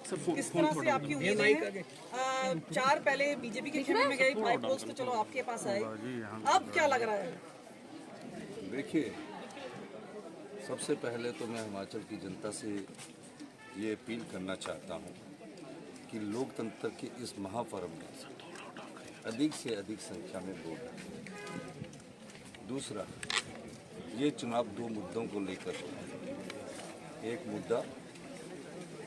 किस तरह से आपकी उम्मीदें हैं? 4 पहले बीजेपी के खेमे में गए, 5 पोल्स तो चलो आपके पास आए, अब क्या लग रहा है? देखिए, सबसे पहले तो मैं हिमाचल की जनता से ये अपील करना चाहता हूँ कि लोकतंत्र के इस महापर्व में अधिक से अधिक संख्या में वोट डालें। दूसरा, ये चुनाव 2 मुद्दों को लेकर है। एक मुद्दा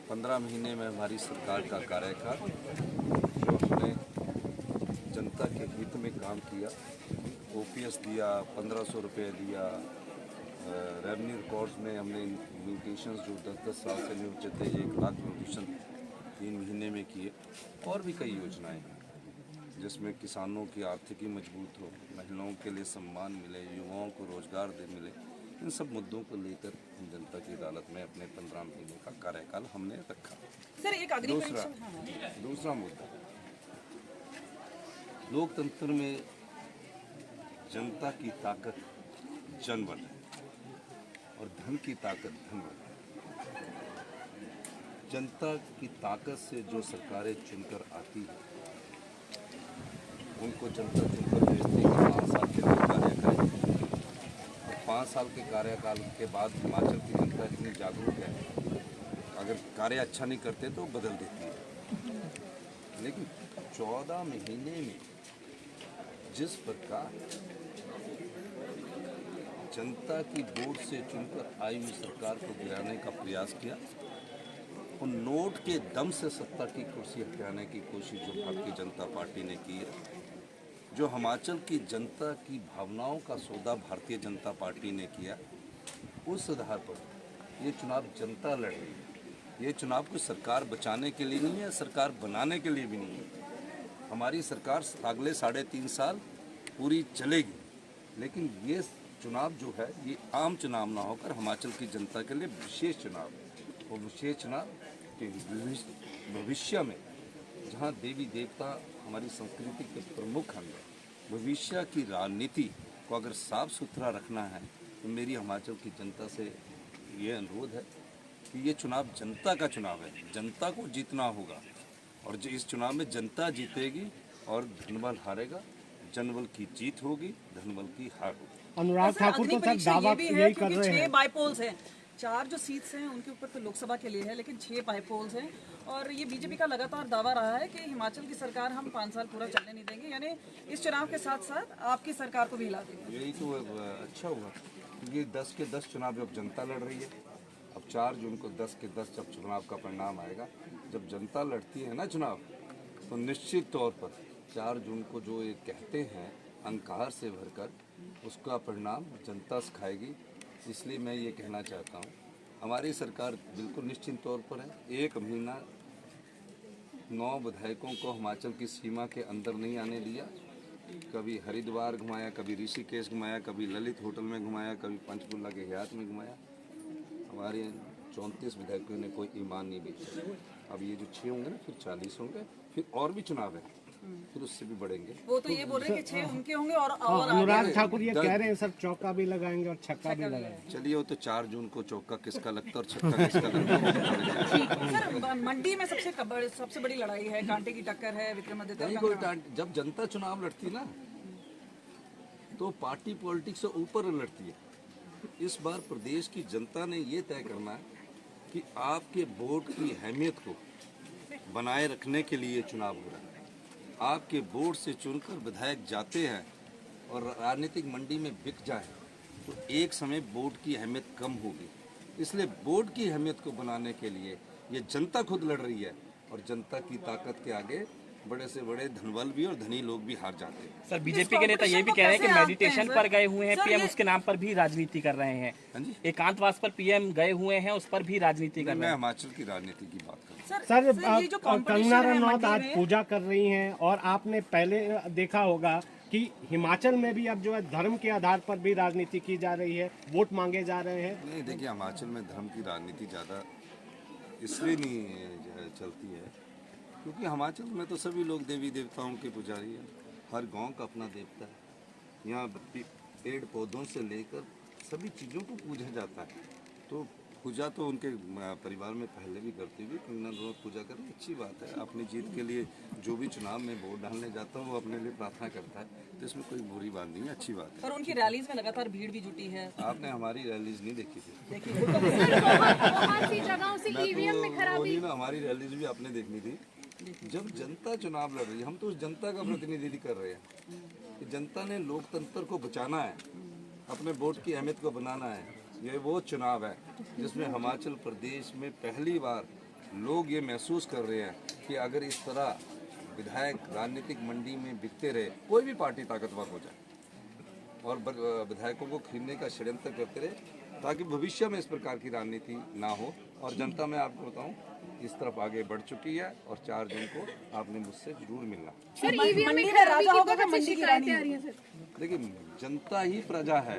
15 महीने में हमारी सरकार का कार्यकाल जो हमने जनता के हित में काम किया, ओपीएस दिया, 1500 रुपये दिया, रेवेन्यू रिकॉर्ड्स में हमने म्यूटेशंस जो 10-10 साल से नहीं होते थे 1 लाख म्यूटेशन 3 महीने में किए, और भी कई योजनाएं हैं जिसमें किसानों की आर्थिकी मजबूत हो, महिलाओं के लिए सम्मान मिले, युवाओं को रोजगार मिले। इन सब मुद्दों को लेकर हम जनता की अदालत में अपने 15 महीने का कार्यकाल हमने रखा। सर एक दूसरा मुद्दा, लोकतंत्र में जनता की ताकत जनबल है और धन की ताकत धनबल है। जनता की ताकत से जो सरकारें चुनकर आती है उनको जनता चुनकर भेजती है कि 5 साल के लिए कार्य करें, और 5 साल के कार्यकाल के बाद हिमाचल की जनता इतनी जागरूक है, अगर कार्य अच्छा नहीं करते तो बदल देती है। लेकिन 14 महीने में जिस प्रकार जनता की वोट से चुनकर आई हुई सरकार को गिराने का प्रयास किया और नोट के दम से सत्ता की कुर्सी हथियाने की कोशिश जो भारतीय जनता पार्टी ने की है, जो हिमाचल की जनता की भावनाओं का सौदा भारतीय जनता पार्टी ने किया, उस आधार पर ये चुनाव जनता लड़ रही है। ये चुनाव कोई सरकार बचाने के लिए नहीं है, सरकार बनाने के लिए भी नहीं है। हमारी सरकार अगले 3.5 साल पूरी चलेगी, लेकिन ये चुनाव जो है ये आम चुनाव ना होकर हिमाचल की जनता के लिए विशेष चुनाव है। और विशेष चुनाव के भविष्य में जहाँ देवी देवता हमारी संस्कृति के प्रमुख अंग हैं, भविष्य की राजनीति को अगर साफ सुथरा रखना है तो मेरी हिमाचल की जनता से ये अनुरोध है कि ये चुनाव जनता का चुनाव है, जनता को जीतना होगा, और जो इस चुनाव में जनता जीतेगी और धनबल हारेगा, जनबल की जीत होगी, धनबल की हार होगी। अनुराग ठाकुर तो सर दावा यही कर रहे हैं। 6 बाईपोल्स हैं, 4 जो सीट्स हैं उनके ऊपर तो लोकसभा के लिए है, लेकिन 6 बाईपोल्स हैं, और ये बीजेपी का लगातार दावा रहा है कि हिमाचल की सरकार हम 5 साल पूरा चलने नहीं देंगे, यानी इस चुनाव के साथ साथ आपकी सरकार को भी हिला देंगे। यही तो अच्छा हुआ, ये 10 के 10 चुनाव जब जनता लड़ रही है, अब 4 जून को 10 के 10 जब चुनाव का परिणाम आएगा, जब जनता लड़ती है ना चुनाव, तो निश्चित तौर पर 4 जून को जो ये कहते हैं अंकार से भरकर, उसका परिणाम जनता सिखाएगी। इसलिए मैं ये कहना चाहता हूँ, हमारी सरकार बिल्कुल निश्चित तौर पर है। 1 महीना 9 विधायकों को हिमाचल की सीमा के अंदर नहीं आने दिया, कभी हरिद्वार घुमाया, कभी ऋषिकेश घुमाया, कभी ललित होटल में घुमाया, कभी पंचकुला के हयात में घुमाया। हमारे 34 विधायकों ने कोई ईमान नहीं बेचा। अब ये जो 6 होंगे ना, फिर 40 होंगे, फिर और भी चुनाव है, फिर उससे भी बढ़ेंगे। वो तो ये बोल रहे हैं कि 6 उनके होंगे और अनुराग ठाकुर ये कह रहे हैं सर चौका भी लगाएंगे और छक्का भी लगाएंगे। चलिए, वो तो 4 जून को चौका किसका लगता है और छक्का किसका लगता है। सर मंडी में सबसे बड़ी लड़ाई है, कांटे की टक्कर है विक्रमादित्य। नहीं कोई जब जनता चुनाव लड़ती ना तो पार्टी पॉलिटिक्स से ऊपर लड़ती है। इस बार प्रदेश की जनता ने ये तय करना है कि आपके वोट की अहमियत को बनाए रखने के लिए चुनाव हो रहा है। आपके वोट से चुनकर विधायक जाते हैं और राजनीतिक मंडी में बिक जाए तो एक समय वोट की अहमियत कम होगी। इसलिए वोट की अहमियत को बनाने के लिए ये जनता खुद लड़ रही है, और जनता की ताकत के आगे बड़े से बड़े धनबल भी और धनी लोग भी हार जाते हैं। सर बीजेपी के नेता ये भी कह रहे हैं कि मेडिटेशन पर गए हुए हैं, पीएम उसके नाम पर भी राजनीति कर रहे हैं। एकांतवास पर पीएम गए हुए हैं, उस पर भी राजनीति कर रहे हैं। मैं हिमाचल की राजनीति की बात कर रहा हूँ। सर कंगना रनौत आज पूजा कर रही हैं, और आपने पहले देखा होगा कि हिमाचल में भी अब जो है धर्म के आधार पर भी राजनीति की जा रही है, वोट मांगे जा रहे हैं। नहीं, देखिए, हिमाचल में धर्म की राजनीति ज़्यादा इसलिए नहीं चलती है क्योंकि हिमाचल में तो सभी लोग देवी देवताओं के पुजारी हैं। हर गांव का अपना देवता है। यहाँ पेड़ पौधों से लेकर सभी चीज़ों को पूजा जाता है। तो पूजा तो उनके परिवार में पहले भी करती हुई, कंगना रनौत पूजा करना अच्छी बात है। अपनी जीत के लिए जो भी चुनाव में वोट डालने जाता हूँ वो अपने लिए प्रार्थना करता है, तो इसमें कोई बुरी बात नहीं है, अच्छी बात है। और उनकी रैलीज में लगातार भीड़ भी जुटी है। आपने हमारी रैलीज नहीं देखी थी? बहुत सी जगहों से ईवीएम में खराबी। वही ना, हमारी रैलीज भी आपने देखनी थी। जब जनता चुनाव लड़ रही है, हम तो उस जनता का प्रतिनिधित्व कर रहे हैं कि जनता ने लोकतंत्र को बचाना है, अपने वोट की अहमियत को बनाना है। ये वो चुनाव है जिसमें हिमाचल प्रदेश में पहली बार लोग ये महसूस कर रहे हैं कि अगर इस तरह विधायक राजनीतिक मंडी में बिकते रहे, कोई भी पार्टी ताकतवर हो जाए और विधायकों को खरीदने का षड्यंत्र करते रहे, ताकि भविष्य में इस प्रकार की राजनीति ना हो। और जनता मैं आपको बताऊं इस तरफ आगे बढ़ चुकी है और 4 जून को आपने मुझसे जरूर मिलना। सर ईवीएम में मंडी में खराबी राजा की होगा कि बहुत सी मंडी की शिकायतें रानी? आ रही हैं सर। देखिए, जनता ही प्रजा है।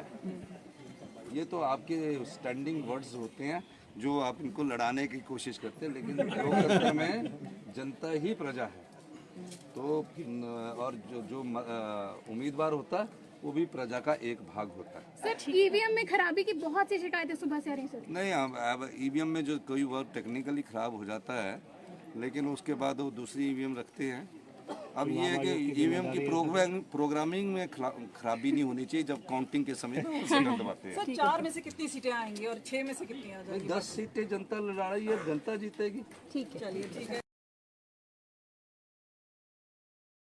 ये तो आपके स्टैंडिंग वर्ड्स होते हैं जो आप इनको लड़ाने की कोशिश करते हैं, लेकिन लोकतंत्र में जनता ही प्रजा है। तो और जो उम्मीदवार होता है वो भी प्रजा का एक भाग होता है। सर ईवीएम में खराबी की बहुत सी शिकायतें सुबह से आ रही हैं सर। नहीं, अब ईवीएम में जो कोई वर्क टेक्निकली खराब हो जाता है, लेकिन उसके बाद वो दूसरी ईवीएम रखते हैं। अब ये है कि ईवीएम की प्रोग्रामिंग में खराबी नहीं होनी चाहिए जब काउंटिंग के समय में उसे दबाते हैं। सर 4 में से कितनी सीटें आएंगी और 6 में से कितनी आ जाएंगी? 10 सीटें जनता लड़ा रही है, जनता जीतेगी। चलिए ठीक है।